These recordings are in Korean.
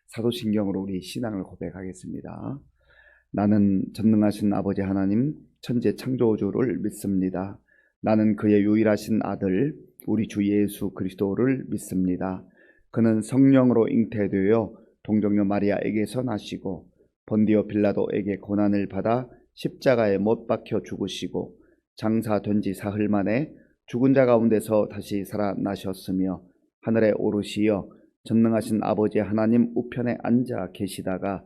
사도신경으로 우리 신앙을 고백하겠습니다. 나는 전능하신 아버지 하나님 천지 창조주를 믿습니다. 나는 그의 유일하신 아들 우리 주 예수 그리스도를 믿습니다. 그는 성령으로 잉태되어 동정녀 마리아에게서 나시고 본디오 빌라도에게 고난을 받아 십자가에 못 박혀 죽으시고 장사된 지 사흘 만에 죽은 자 가운데서 다시 살아나셨으며 하늘에 오르시어 전능하신 아버지 하나님 우편에 앉아 계시다가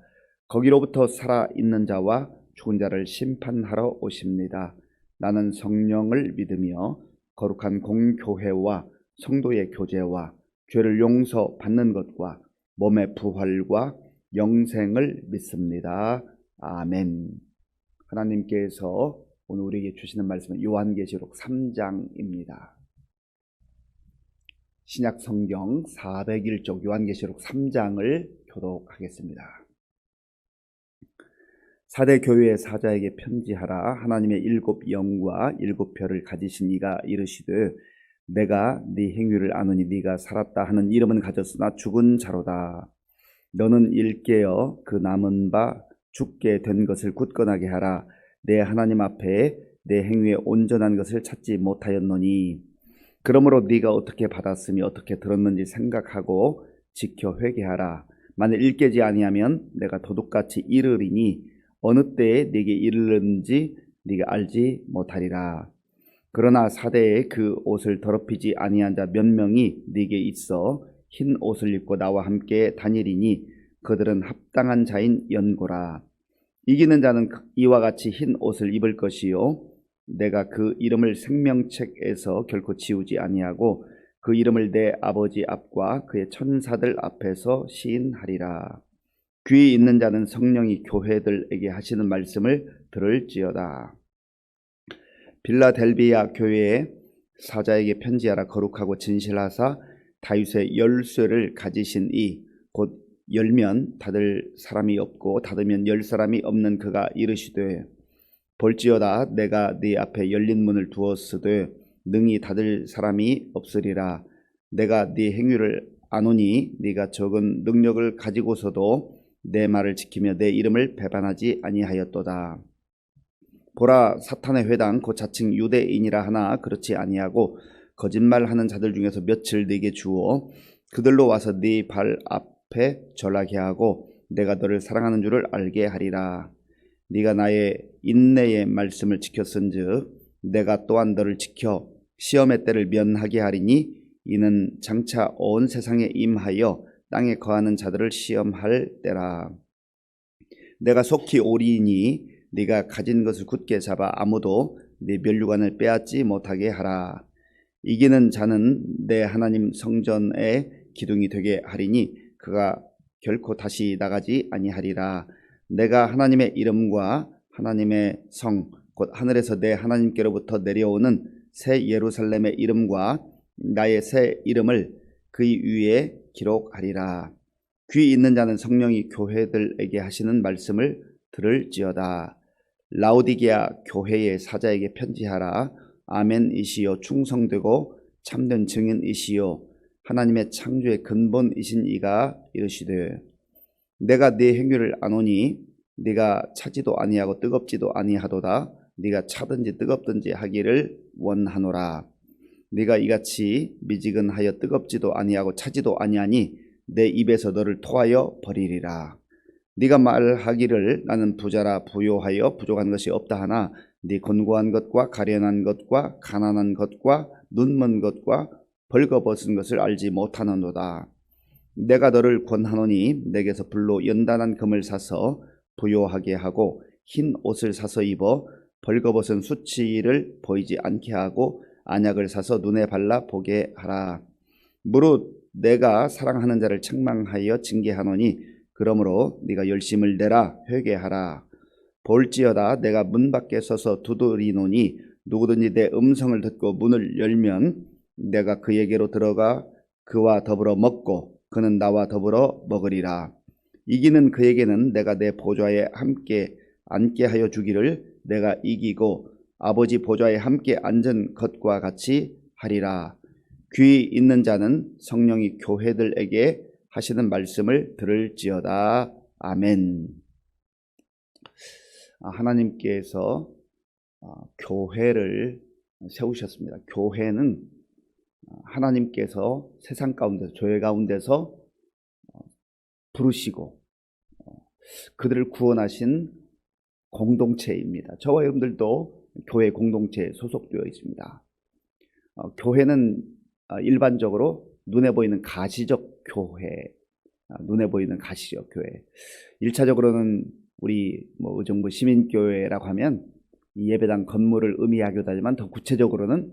거기로부터 살아있는 자와 죽은 자를 심판하러 오십니다. 나는 성령을 믿으며 거룩한 공교회와 성도의 교제와 죄를 용서받는 것과 몸의 부활과 영생을 믿습니다. 아멘. 하나님께서 오늘 우리에게 주시는 말씀은 요한계시록 3장입니다. 신약 성경 401쪽 요한계시록 3장을 교독하겠습니다. 사대 교회의 사자에게 편지하라. 하나님의 일곱 영과 일곱 별을 가지신 이가 이르시되 내가 네 행위를 아노니 네가 살았다 하는 이름은 가졌으나 죽은 자로다. 너는 일깨어 그 남은 바 죽게 된 것을 굳건하게 하라. 내 하나님 앞에 내 행위에 온전한 것을 찾지 못하였노니 그러므로 네가 어떻게 받았으며 어떻게 들었는지 생각하고 지켜 회개하라. 만일 일깨지 아니하면 내가 도둑같이 이르리니 어느 때에 네게 이르는지 네가 알지 못하리라. 그러나 사대에 그 옷을 더럽히지 아니한 자 몇 명이 네게 있어 흰 옷을 입고 나와 함께 다니리니 그들은 합당한 자인 연고라. 이기는 자는 이와 같이 흰 옷을 입을 것이요 내가 그 이름을 생명책에서 결코 지우지 아니하고 그 이름을 내 아버지 앞과 그의 천사들 앞에서 시인하리라. 귀 있는 자는 성령이 교회들에게 하시는 말씀을 들을지어다. 빌라델비아 교회의 사자에게 편지하라. 거룩하고 진실하사 다윗의 열쇠를 가지신 이 곧 열면 닫을 사람이 없고 닫으면 열 사람이 없는 그가 이르시되 볼지어다 내가 네 앞에 열린 문을 두었으되 능히 닫을 사람이 없으리라. 내가 네 행위를 아노니 네가 적은 능력을 가지고서도 내 말을 지키며 내 이름을 배반하지 아니하였도다. 보라, 사탄의 회당 곧 자칭 유대인이라 하나 그렇지 아니하고 거짓말하는 자들 중에서 며칠 네게 주어 그들로 와서 네 발 앞에 절하게 하고 내가 너를 사랑하는 줄을 알게 하리라. 네가 나의 인내의 말씀을 지켰은즉 내가 또한 너를 지켜 시험의 때를 면하게 하리니 이는 장차 온 세상에 임하여 땅에 거하는 자들을 시험할 때라. 내가 속히 오리니 네가 가진 것을 굳게 잡아 아무도 네 면류관을 빼앗지 못하게 하라. 이기는 자는 내 하나님 성전의 기둥이 되게 하리니 그가 결코 다시 나가지 아니하리라. 내가 하나님의 이름과 하나님의 성 곧 하늘에서 내 하나님께로부터 내려오는 새 예루살렘의 이름과 나의 새 이름을 그 위에 기록하리라. 귀 있는 자는 성령이 교회들에게 하시는 말씀을 들을지어다. 라오디게아 교회의 사자에게 편지하라. 아멘이시요 충성되고 참된 증인이시요 하나님의 창조의 근본이신 이가 이르시되 내가 네 행위를 아노니 네가 차지도 아니하고 뜨겁지도 아니하도다. 네가 차든지 뜨겁든지 하기를 원하노라. 네가 이같이 미지근하여 뜨겁지도 아니하고 차지도 아니하니 내 입에서 너를 토하여 버리리라. 네가 말하기를 나는 부자라 부요하여 부족한 것이 없다 하나 네 곤고한 것과 가련한 것과 가난한 것과 눈먼 것과 벌거벗은 것을 알지 못하는도다. 내가 너를 권하노니 내게서 불로 연단한 금을 사서 부요하게 하고 흰 옷을 사서 입어 벌거벗은 수치를 보이지 않게 하고 안약을 사서 눈에 발라 보게 하라. 무릇 내가 사랑하는 자를 책망하여 징계하노니 그러므로 네가 열심을 내라 회개하라. 볼지어다 내가 문 밖에 서서 두드리노니 누구든지 내 음성을 듣고 문을 열면 내가 그에게로 들어가 그와 더불어 먹고 그는 나와 더불어 먹으리라. 이기는 그에게는 내가 내 보좌에 함께 앉게 하여 주기를 내가 이기고 아버지 보좌에 함께 앉은 것과 같이 하리라. 귀 있는 자는 성령이 교회들에게 하시는 말씀을 들을지어다. 아멘. 하나님께서 교회를 세우셨습니다. 교회는 하나님께서 세상 가운데서, 교회 가운데서 부르시고 그들을 구원하신 공동체입니다. 저와 여러분들도 교회 공동체에 소속되어 있습니다. 교회는 일반적으로 눈에 보이는 가시적 교회, 눈에 보이는 가시적 교회. 1차적으로는 우리 의정부 시민교회라고 하면 이 예배당 건물을 의미하기도 하지만 더 구체적으로는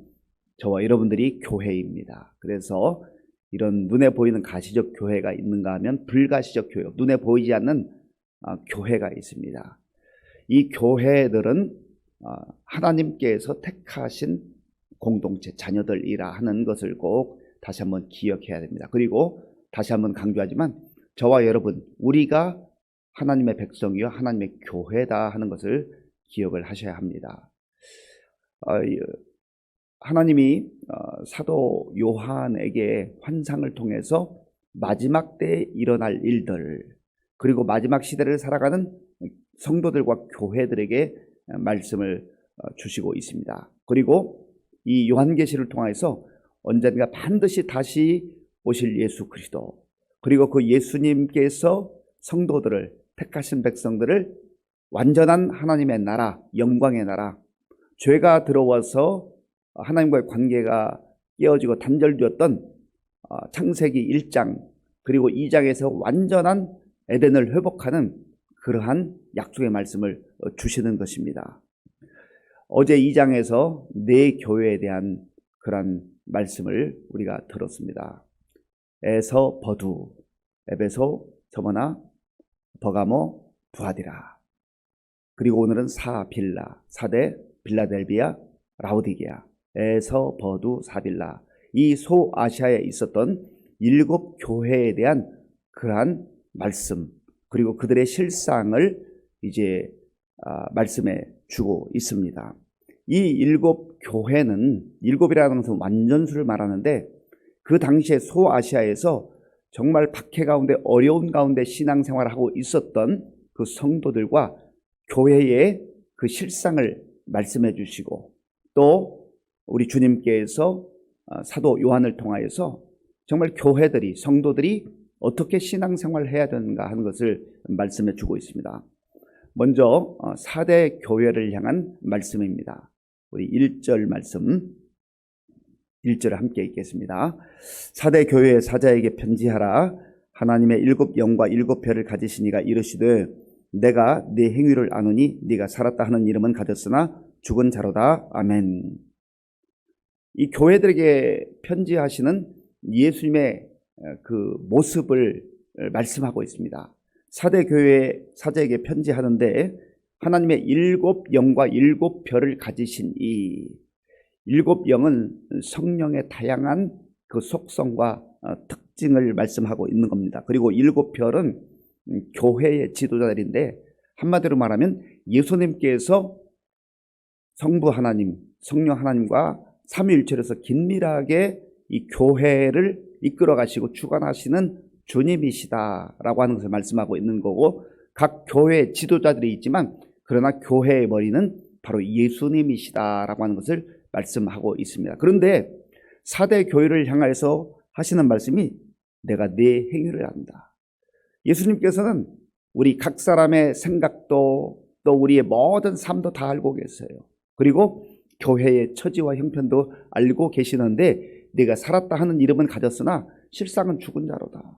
저와 여러분들이 교회입니다. 그래서 이런 눈에 보이는 가시적 교회가 있는가 하면 불가시적 교회, 눈에 보이지 않는 교회가 있습니다. 이 교회들은 하나님께서 택하신 공동체, 자녀들이라 하는 것을 꼭 다시 한번 기억해야 됩니다. 그리고 다시 한번 강조하지만 저와 여러분, 우리가 하나님의 백성이요 하나님의 교회다 하는 것을 기억을 하셔야 합니다. 하나님이 사도 요한에게 환상을 통해서 마지막 때에 일어날 일들, 그리고 마지막 시대를 살아가는 성도들과 교회들에게 말씀을 주시고 있습니다. 그리고 이 요한계시를 통해서 언젠가 반드시 다시 오실 예수 그리스도, 그리고 그 예수님께서 성도들을, 택하신 백성들을 완전한 하나님의 나라, 영광의 나라, 죄가 들어와서 하나님과의 관계가 깨어지고 단절되었던 창세기 1장 그리고 2장에서 완전한 에덴을 회복하는 그러한 약속의 말씀을 주시는 것입니다. 어제 2장에서 네 교회에 대한 그러한 말씀을 우리가 들었습니다. 에서, 버두, 에베소, 서머나, 버가모, 두아디라. 그리고 오늘은 사빌라, 사대, 빌라델비아, 라오디게아, 에서, 버두, 사빌라. 이 소아시아에 있었던 7교회에 대한 그러한 말씀, 그리고 그들의 실상을 이제 말씀해 주고 있습니다. 이 7교회는, 7이라는 것은 완전수를 말하는데 그 당시에 소아시아에서 정말 박해 가운데, 어려운 가운데 신앙생활을 하고 있었던 그 성도들과 교회의 그 실상을 말씀해 주시고, 또 우리 주님께서 사도 요한을 통하여서 정말 교회들이, 성도들이 어떻게 신앙생활을 해야 되는가 하는 것을 말씀해 주고 있습니다. 먼저 4대 교회를 향한 말씀입니다. 우리 1절 말씀, 1절을 함께 읽겠습니다. 4대 교회의 사자에게 편지하라. 하나님의 7영과 7별을 가지신 이가 이르시되 내가 네 행위를 아노니 네가 살았다 하는 이름은 가졌으나 죽은 자로다. 아멘. 이 교회들에게 편지하시는 예수님의 그 모습을 말씀하고 있습니다. 4대 교회 사자에게 편지하는데 하나님의 7영과 7별을 가지신 이 7영은 성령의 다양한 그 속성과 특징을 말씀하고 있는 겁니다. 그리고 7별은 교회의 지도자들인데 한마디로 말하면 예수님께서 성부 하나님, 성령 하나님과 삼위일체로서 긴밀하게 이 교회를 이끌어 가시고 주관하시는 주님이시다라고 하는 것을 말씀하고 있는 거고, 각 교회의 지도자들이 있지만 그러나 교회의 머리는 바로 예수님이시다라고 하는 것을 말씀하고 있습니다. 그런데 4대 교회를 향해서 하시는 말씀이 내가 네 행위를 안다. 예수님께서는 우리 각 사람의 생각도 또 우리의 모든 삶도 다 알고 계세요. 그리고 교회의 처지와 형편도 알고 계시는데 네가 살았다 하는 이름은 가졌으나 실상은 죽은 자로다.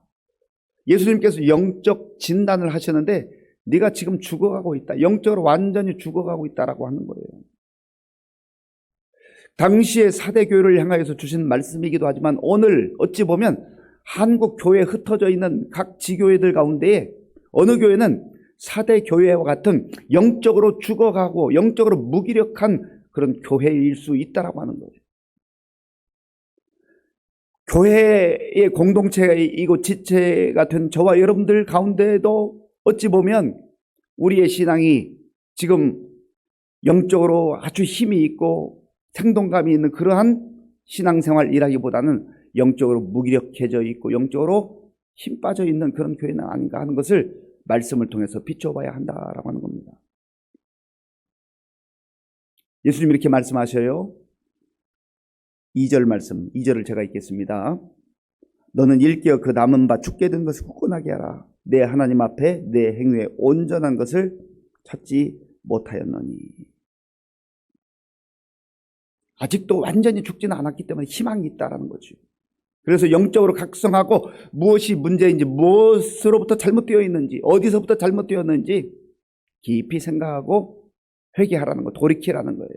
예수님께서 영적 진단을 하시는데 네가 지금 죽어가고 있다. 영적으로 완전히 죽어가고 있다라고 하는 거예요. 당시에 4대 교회를 향하여서 주신 말씀이기도 하지만 오늘 어찌 보면 한국 교회에 흩어져 있는 각 지교회들 가운데에 어느 교회는 4대 교회와 같은 영적으로 죽어가고 영적으로 무기력한 그런 교회일 수 있다라고 하는 거예요. 교회의 공동체이고 지체가 된 저와 여러분들 가운데도 어찌 보면 우리의 신앙이 지금 영적으로 아주 힘이 있고 생동감이 있는 그러한 신앙생활이라기보다는 영적으로 무기력해져 있고 영적으로 힘 빠져 있는 그런 교회는 아닌가 하는 것을 말씀을 통해서 비춰봐야 한다라고 하는 겁니다. 예수님이 이렇게 말씀하셔요. 2절 말씀, 2절을 제가 읽겠습니다. 너는 일깨어 그 남은 바 죽게 된 것을 굳건하게 하라. 내 하나님 앞에 내 행위에 온전한 것을 찾지 못하였느니. 아직도 완전히 죽지는 않았기 때문에 희망이 있다라는 거죠. 그래서 영적으로 각성하고 무엇이 문제인지, 무엇으로부터 잘못되어 있는지, 어디서부터 잘못되었는지 깊이 생각하고 회개하라는 거, 돌이키라는 거예요.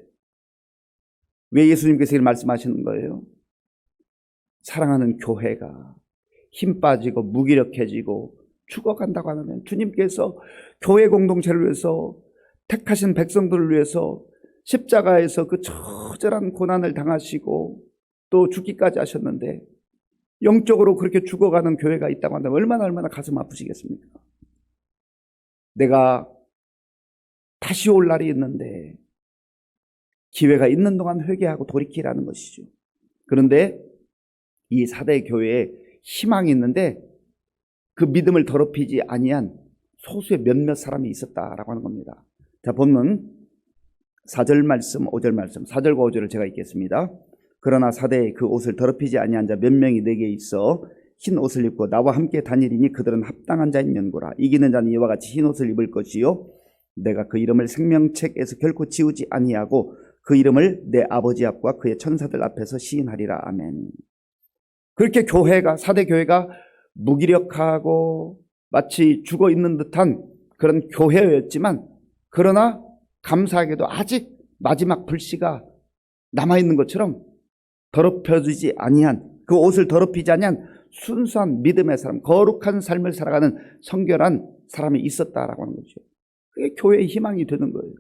왜 예수님께서 이렇게 말씀하시는 거예요? 사랑하는 교회가 힘 빠지고 무기력해지고 죽어간다고 하면 주님께서 교회 공동체를 위해서 택하신 백성들을 위해서 십자가에서 그 처절한 고난을 당하시고 또 죽기까지 하셨는데 영적으로 그렇게 죽어가는 교회가 있다고 한다면 얼마나 가슴 아프시겠습니까? 내가 다시 올 날이 있는데 기회가 있는 동안 회개하고 돌이키라는 것이죠. 그런데 이 4대 교회에 희망이 있는데 그 믿음을 더럽히지 아니한 소수의 몇몇 사람이 있었다라고 하는 겁니다. 자, 본문 4절 말씀, 5절 말씀, 4절과 5절을 제가 읽겠습니다. 그러나 4대의 그 옷을 더럽히지 아니한 자 몇 명이 내게 있어 흰 옷을 입고 나와 함께 다니리니 그들은 합당한 자인 면고라. 이기는 자는 이와 같이 흰 옷을 입을 것이요 내가 그 이름을 생명책에서 결코 지우지 아니하고 그 이름을 내 아버지 앞과 그의 천사들 앞에서 시인하리라. 아멘. 그렇게 교회가, 4대 교회가 무기력하고 마치 죽어 있는 듯한 그런 교회였지만, 그러나 감사하게도 아직 마지막 불씨가 남아있는 것처럼 더럽혀지지 아니한, 그 옷을 더럽히지 아니한 순수한 믿음의 사람, 거룩한 삶을 살아가는 성결한 사람이 있었다라고 하는 거죠. 그게 교회의 희망이 되는 거예요.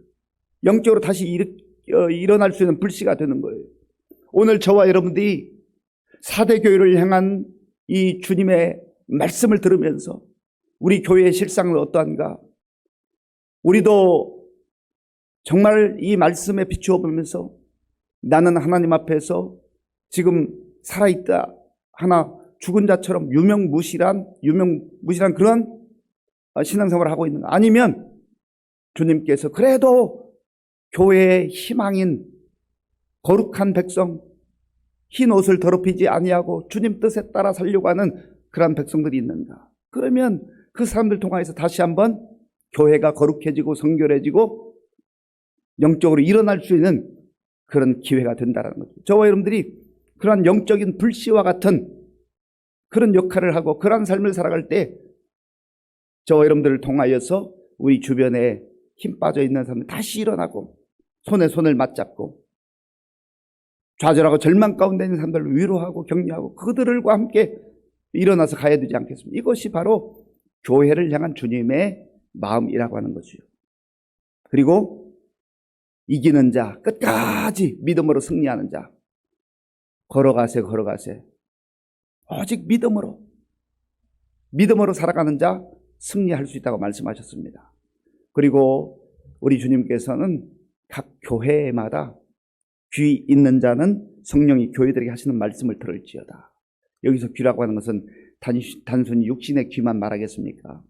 영적으로 다시 일어날 수 있는 불씨가 되는 거예요. 오늘 저와 여러분들이 4대 교회를 향한 이 주님의 말씀을 들으면서 우리 교회의 실상은 어떠한가? 우리도 정말 이 말씀에 비추어 보면서 나는 하나님 앞에서 지금 살아있다 하나 죽은 자처럼 유명무실한 그런 신앙생활을 하고 있는가? 아니면 주님께서 그래도 교회의 희망인 거룩한 백성, 흰 옷을 더럽히지 아니하고 주님 뜻에 따라 살려고 하는 그러한 백성들이 있는가? 그러면 그 사람들 통해서 다시 한번 교회가 거룩해지고 성결해지고 영적으로 일어날 수 있는 그런 기회가 된다는 거죠. 저와 여러분들이 그러한 영적인 불씨와 같은 그런 역할을 하고 그러한 삶을 살아갈 때 저와 여러분들을 통하여서 우리 주변에 힘 빠져 있는 사람들 다시 일어나고 손에 손을 맞잡고 좌절하고 절망 가운데 있는 사람들을 위로하고 격려하고 그들과 함께 일어나서 가야 되지 않겠습니까? 이것이 바로 교회를 향한 주님의 마음이라고 하는 거죠. 그리고 이기는 자, 끝까지 믿음으로 승리하는 자, 걸어가세 오직 믿음으로 살아가는 자 승리할 수 있다고 말씀하셨습니다. 그리고 우리 주님께서는 각 교회마다 귀 있는 자는 성령이 교회들에게 하시는 말씀을 들을지어다. 여기서 귀라고 하는 것은 단순히 육신의 귀만 말하겠습니까?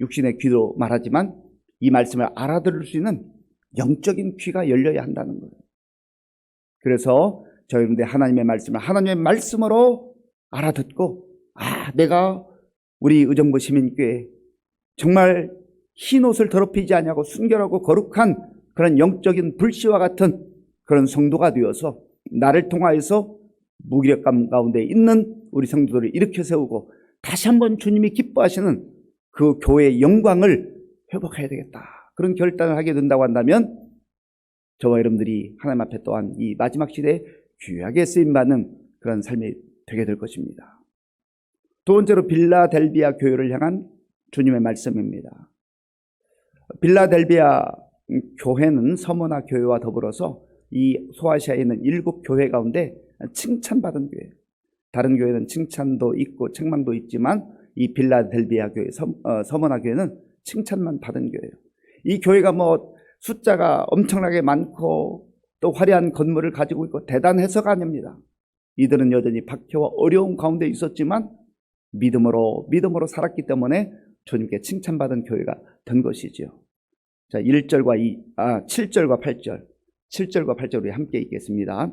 육신의 귀로 말하지만 이 말씀을 알아들을 수 있는 영적인 귀가 열려야 한다는 거예요. 그래서 저희들 하나님의 말씀으로 알아듣고, 내가 우리 의정부 시민교회 정말 흰 옷을 더럽히지 아니하고 순결하고 거룩한 그런 영적인 불씨와 같은 그런 성도가 되어서 나를 통하여서 무기력감 가운데 있는 우리 성도들을 일으켜 세우고 다시 한번 주님이 기뻐하시는 그 교회의 영광을 회복해야 되겠다. 그런 결단을 하게 된다고 한다면 저와 여러분들이 하나님 앞에 또한 이 마지막 시대에 귀하게 쓰임받는 그런 삶이 되게 될 것입니다. 두 번째로 빌라델비아 교회를 향한 주님의 말씀입니다. 빌라델비아 교회는 서머나 교회와 더불어서 이 소아시아에 있는 7교회 가운데 칭찬받은 교회. 다른 교회는 칭찬도 있고 책망도 있지만 이 빌라델비아 교회, 서머나 교회는 칭찬만 받은 교회예요. 이 교회가 숫자가 엄청나게 많고 또 화려한 건물을 가지고 있고 대단해서가 아닙니다. 이들은 여전히 박해와 어려움 가운데 있었지만 믿음으로 살았기 때문에 주님께 칭찬받은 교회가 된 것이지요. 자, 7절과 8절. 7절과 8절 우리 함께 읽겠습니다.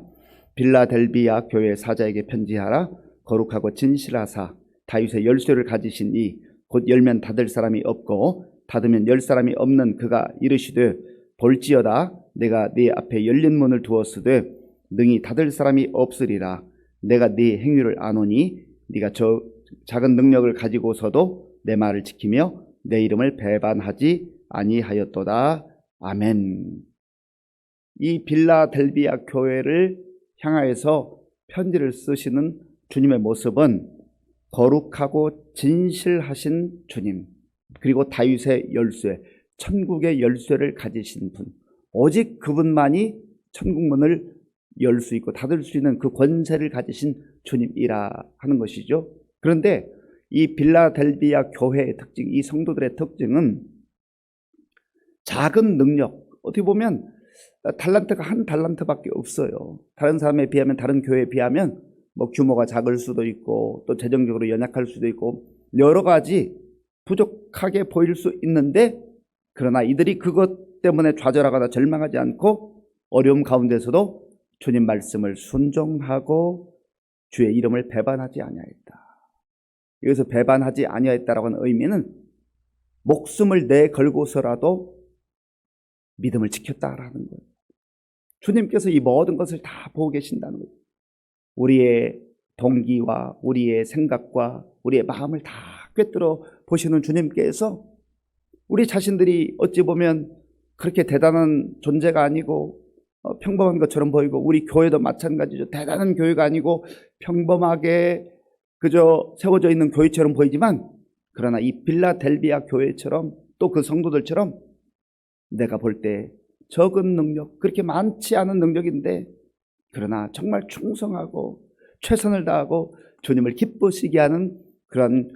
빌라델비아 교회 사자에게 편지하라. 거룩하고 진실하사 다윗의 열쇠를 가지신 이 곧 열면 닫을 사람이 없고 닫으면 열 사람이 없는 그가 이르시되 볼지어다 내가 네 앞에 열린 문을 두었으되 능히 닫을 사람이 없으리라. 내가 네 행위를 아노니 네가 저 작은 능력을 가지고서도 내 말을 지키며 내 이름을 배반하지 아니하였도다. 아멘. 이 빌라델비아 교회를 향하여서 편지를 쓰시는 주님의 모습은 거룩하고 진실하신 주님, 그리고 다윗의 열쇠, 천국의 열쇠를 가지신 분, 오직 그분만이 천국문을 열 수 있고 닫을 수 있는 그 권세를 가지신 주님이라 하는 것이죠. 그런데 이 빌라델비아 교회의 특징, 이 성도들의 특징은 작은 능력, 어떻게 보면 달란트가 한 달란트밖에 없어요. 다른 사람에 비하면, 다른 교회에 비하면 뭐 규모가 작을 수도 있고 또 재정적으로 연약할 수도 있고 여러 가지 부족하게 보일 수 있는데, 그러나 이들이 그것 때문에 좌절하거나 절망하지 않고 어려움 가운데서도 주님 말씀을 순종하고 주의 이름을 배반하지 아니하였다. 여기서 배반하지 아니하였다라고 하는 의미는 목숨을 내걸고서라도 믿음을 지켰다라는 거예요. 주님께서 이 모든 것을 다 보고 계신다는 거예요. 우리의 동기와 우리의 생각과 우리의 마음을 다 꿰뚫어 보시는 주님께서 우리 자신들이 어찌 보면 그렇게 대단한 존재가 아니고 평범한 것처럼 보이고, 우리 교회도 마찬가지죠. 대단한 교회가 아니고 평범하게 그저 세워져 있는 교회처럼 보이지만, 그러나 이 빌라델비아 교회처럼 또 그 성도들처럼 내가 볼 때 적은 능력, 그렇게 많지 않은 능력인데 그러나 정말 충성하고 최선을 다하고 주님을 기쁘시게 하는 그런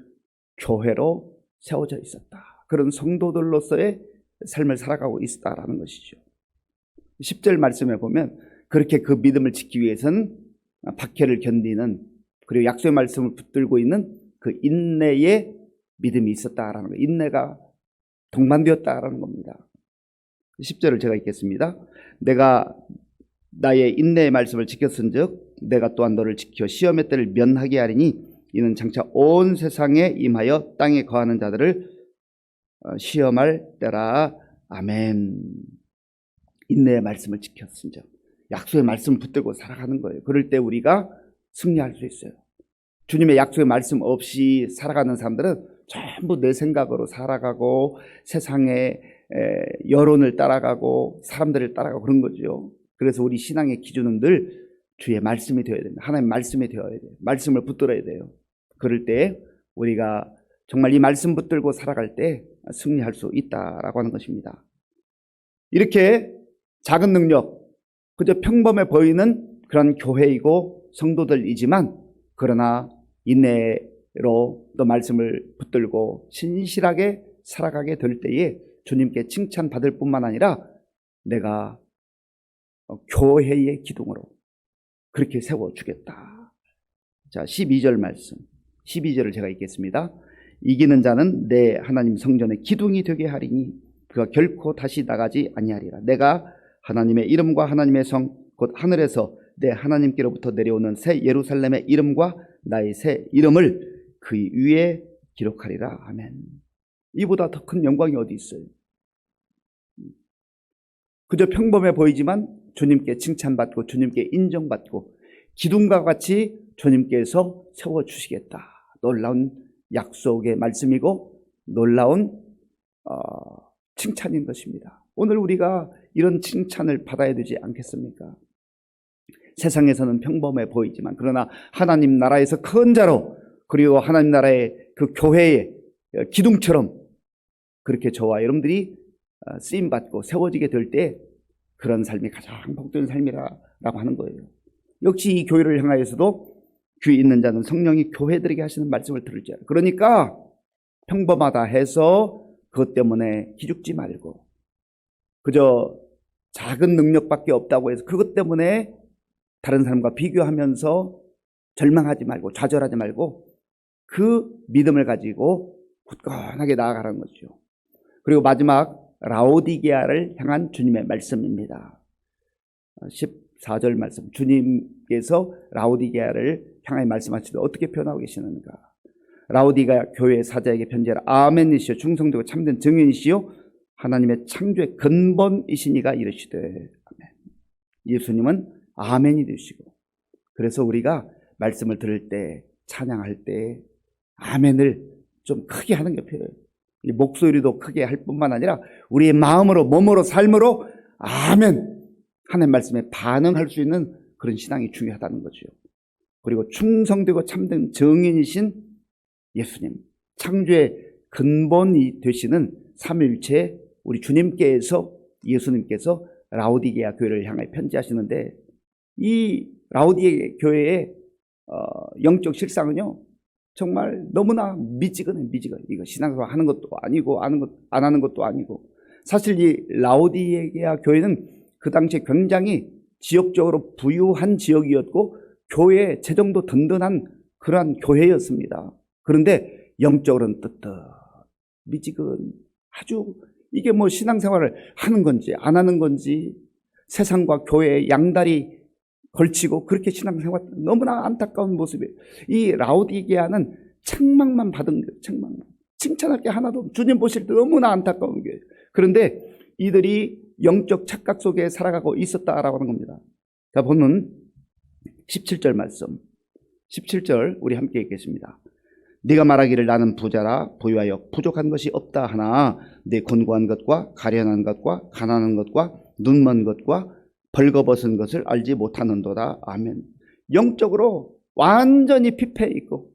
교회로 세워져 있었다. 그런 성도들로서의 삶을 살아가고 있었다라는 것이죠. 10절 말씀에 보면 그렇게 그 믿음을 지키기 위해서는 박해를 견디는, 그리고 약속의 말씀을 붙들고 있는 그 인내의 믿음이 있었다라는 거예요. 인내가 동반되었다라는 겁니다. 10절을 제가 읽겠습니다. 내가 나의 인내의 말씀을 지켰은즉 내가 또한 너를 지켜 시험의 때를 면하게 하리니 이는 장차 온 세상에 임하여 땅에 거하는 자들을 시험할 때라. 아멘. 인내의 말씀을 지켰은즉, 약속의 말씀을 붙들고 살아가는 거예요. 그럴 때 우리가 승리할 수 있어요. 주님의 약속의 말씀 없이 살아가는 사람들은 전부 내 생각으로 살아가고 세상의 여론을 따라가고 사람들을 따라가고 그런 거죠. 그래서 우리 신앙의 기준은 늘 주의 말씀이 되어야 됩니다. 하나님의 말씀이 되어야 돼요. 말씀을 붙들어야 돼요. 그럴 때 우리가 정말 이 말씀 붙들고 살아갈 때 승리할 수 있다라고 하는 것입니다. 이렇게 작은 능력, 그저 평범해 보이는 그런 교회이고 성도들이지만, 그러나 인내로 또 말씀을 붙들고 신실하게 살아가게 될 때에 주님께 칭찬받을 뿐만 아니라 내가 교회의 기둥으로 그렇게 세워주겠다. 자, 12절 말씀, 12절을 제가 읽겠습니다. 이기는 자는 내 하나님 성전의 기둥이 되게 하리니 그가 결코 다시 나가지 아니하리라. 내가 하나님의 이름과 하나님의 성 곧 하늘에서 내 하나님께로부터 내려오는 새 예루살렘의 이름과 나의 새 이름을 그 위에 기록하리라. 아멘. 이보다 더 큰 영광이 어디 있어요? 그저 평범해 보이지만 주님께 칭찬받고 주님께 인정받고 기둥과 같이 주님께서 세워주시겠다. 놀라운 약속의 말씀이고 놀라운 칭찬인 것입니다. 오늘 우리가 이런 칭찬을 받아야 되지 않겠습니까? 세상에서는 평범해 보이지만, 그러나 하나님 나라에서 큰 자로, 그리고 하나님 나라의 그 교회의 기둥처럼 그렇게 저와 여러분들이 쓰임받고 세워지게 될 때 그런 삶이 가장 복된 삶이라고 하는 거예요. 역시 이 교회를 향하여서도 귀 있는 자는 성령이 교회들에게 하시는 말씀을 들을지어다. 그러니까 평범하다 해서 그것 때문에 기죽지 말고, 그저 작은 능력밖에 없다고 해서 그것 때문에 다른 사람과 비교하면서 절망하지 말고 좌절하지 말고 그 믿음을 가지고 굳건하게 나아가는 거죠. 그리고 마지막 라오디게아를 향한 주님의 말씀입니다. 14절 말씀, 주님께서 라오디게아를 향하여 말씀하시되 어떻게 표현하고 계시는가? 라오디게아 교회 사자에게 편지하라. 아멘이시오, 충성되고 참된 증인이시오, 하나님의 창조의 근본이시니가 이르시되. 아멘. 예수님은 아멘이 되시고, 그래서 우리가 말씀을 들을 때, 찬양할 때 아멘을 좀 크게 하는 게 필요해요. 이 목소리도 크게 할 뿐만 아니라 우리의 마음으로, 몸으로, 삶으로 아멘 하나님 말씀에 반응할 수 있는 그런 신앙이 중요하다는 거죠. 그리고 충성되고 참된 증인이신 예수님, 창조의 근본이 되시는 삼위일체 우리 주님께서, 예수님께서 라오디게아 교회를 향해 편지하시는데, 이 라오디게아 교회의 영적 실상은요, 정말 너무나 미지근해. 이거 신앙생활 하는 것도 아니고 안 하는 것도 아니고. 사실 이 라오디게아 교회는 그 당시에 굉장히 지역적으로 부유한 지역이었고 교회 재정도 든든한 그러한 교회였습니다. 그런데 영적으로는 미지근, 아주 이게 뭐 신앙생활을 하는 건지 안 하는 건지, 세상과 교회의 양다리 걸치고 그렇게 신앙생활, 너무나 안타까운 모습이에요. 이 라오디게아는 책망만 받은 거예요. 책망만. 칭찬할 게 하나도 없고 주님 보실 때 너무나 안타까운 거예요. 그런데 이들이 영적 착각 속에 살아가고 있었다라고 하는 겁니다. 자, 보면 17절 말씀, 17절 우리 함께 읽겠습니다. 네가 말하기를 나는 부자라 부유하여 부족한 것이 없다 하나 네 곤고한 것과 가련한 것과 가난한 것과 눈먼 것과 벌거벗은 것을 알지 못하는도다. 아멘. 영적으로 완전히 피폐해 있고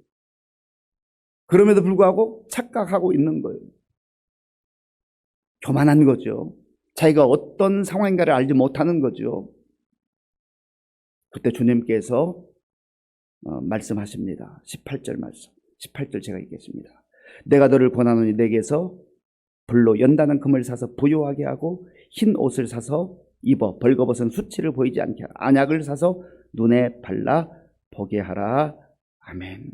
그럼에도 불구하고 착각하고 있는 거예요. 교만한 거죠. 자기가 어떤 상황인가를 알지 못하는 거죠. 그때 주님께서 말씀하십니다. 18절 말씀, 18절 제가 읽겠습니다. 내가 너를 권하노니 내게서 불로 연다는 금을 사서 부요하게 하고 흰 옷을 사서 입어 벌거벗은 수치를 보이지 않게 하라. 안약을 사서 눈에 발라 보게 하라. 아멘.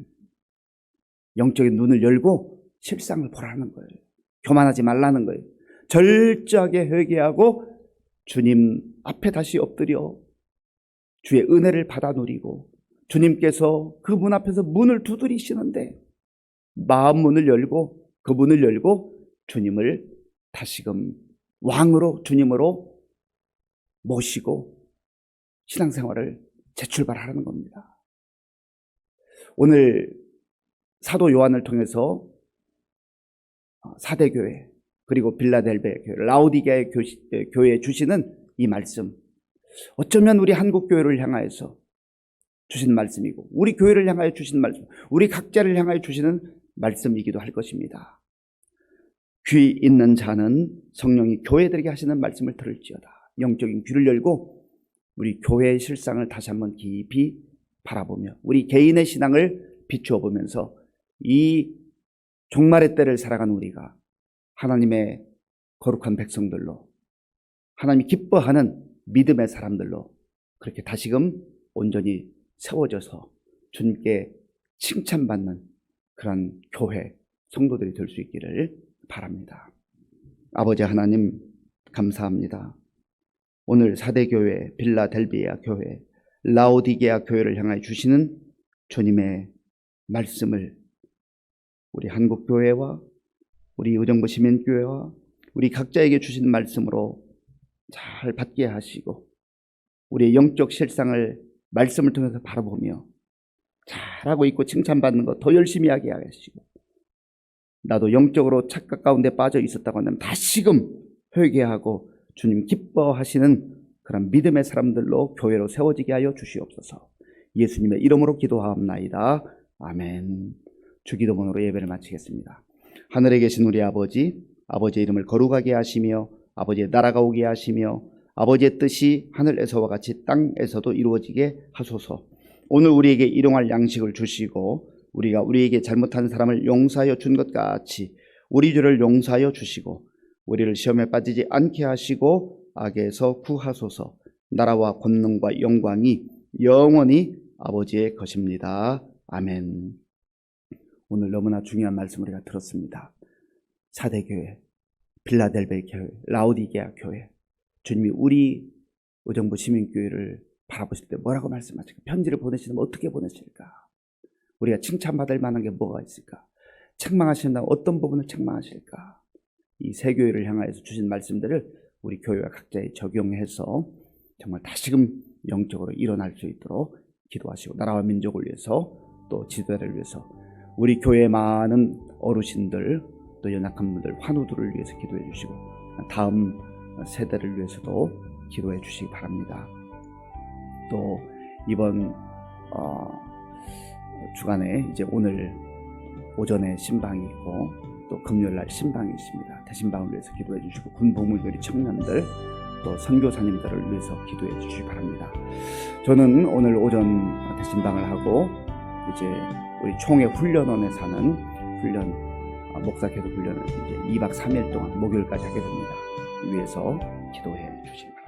영적인 눈을 열고 실상을 보라는 거예요. 교만하지 말라는 거예요. 절저하게 회개하고 주님 앞에 다시 엎드려 주의 은혜를 받아 누리고, 주님께서 그 문 앞에서 문을 두드리시는데 마음 문을 열고 그 문을 열고 주님을 다시금 왕으로, 주님으로 모시고 신앙생활을 재출발하는 겁니다. 오늘 사도 요한을 통해서 사대교회 그리고 빌라델베 교회, 라오디게아 교회에 주시는 이 말씀, 어쩌면 우리 한국교회를 향하여서 주신 말씀이고 우리 교회를 향하여 주신 말씀, 우리 각자를 향하여 주시는 말씀이기도 할 것입니다. 귀 있는 자는 성령이 교회들에게 하시는 말씀을 들을지어다. 영적인 귀를 열고 우리 교회의 실상을 다시 한번 깊이 바라보며 우리 개인의 신앙을 비추어 보면서 이 종말의 때를 살아가는 우리가 하나님의 거룩한 백성들로, 하나님이 기뻐하는 믿음의 사람들로 그렇게 다시금 온전히 세워져서 주님께 칭찬받는 그런 교회, 성도들이 될 수 있기를 바랍니다. 아버지 하나님, 감사합니다. 오늘 사대교회, 빌라델비아 교회, 라오디게아 교회를 향하여 주시는 주님의 말씀을 우리 한국교회와 우리 의정부 시민교회와 우리 각자에게 주신 말씀으로 잘 받게 하시고 우리의 영적 실상을 말씀을 통해서 바라보며 잘하고 있고 칭찬받는 것 더 열심히 하게 하시고, 나도 영적으로 착각 가운데 빠져 있었다고 한다면 다시금 회개하고 주님 기뻐하시는 그런 믿음의 사람들로 교회로 세워지게 하여 주시옵소서. 예수님의 이름으로 기도하옵나이다. 아멘. 주기도문으로 예배를 마치겠습니다. 하늘에 계신 우리 아버지, 아버지의 이름을 거룩하게 하시며 아버지의 나라가 오게 하시며 아버지의 뜻이 하늘에서와 같이 땅에서도 이루어지게 하소서. 오늘 우리에게 일용할 양식을 주시고 우리가 우리에게 잘못한 사람을 용서하여 준 것 같이 우리 죄를 용서하여 주시고 우리를 시험에 빠지지 않게 하시고 악에서 구하소서. 나라와 권능과 영광이 영원히 아버지의 것입니다. 아멘. 오늘 너무나 중요한 말씀 우리가 들었습니다. 4대 교회, 빌라델베 교회, 라오디게아 교회, 주님이 우리 의정부 시민교회를 바라보실 때 뭐라고 말씀하실까? 편지를 보내시면 어떻게 보내실까? 우리가 칭찬받을 만한 게 뭐가 있을까? 책망하신다면 어떤 부분을 책망하실까? 이 세 교회를 향하여서 주신 말씀들을 우리 교회와 각자에 적용해서 정말 다시금 영적으로 일어날 수 있도록 기도하시고, 나라와 민족을 위해서, 또 지도자를 위해서, 우리 교회의 많은 어르신들, 또 연약한 분들, 환우들을 위해서 기도해 주시고, 다음 세대를 위해서도 기도해 주시기 바랍니다. 또 이번 주간에 이제 오늘 오전에 신방이 있고 또 금요일날 신방이 있습니다. 대신방을 위해서 기도해 주시고, 군복무교리 청년들, 또 선교사님들을 위해서 기도해 주시기 바랍니다. 저는 오늘 오전 대신방을 하고 이제 우리 총회 훈련원에 사는 목사 계속 훈련을 이제 2박 3일 동안 목요일까지 하게 됩니다. 위해서 기도해 주시기 바랍니다.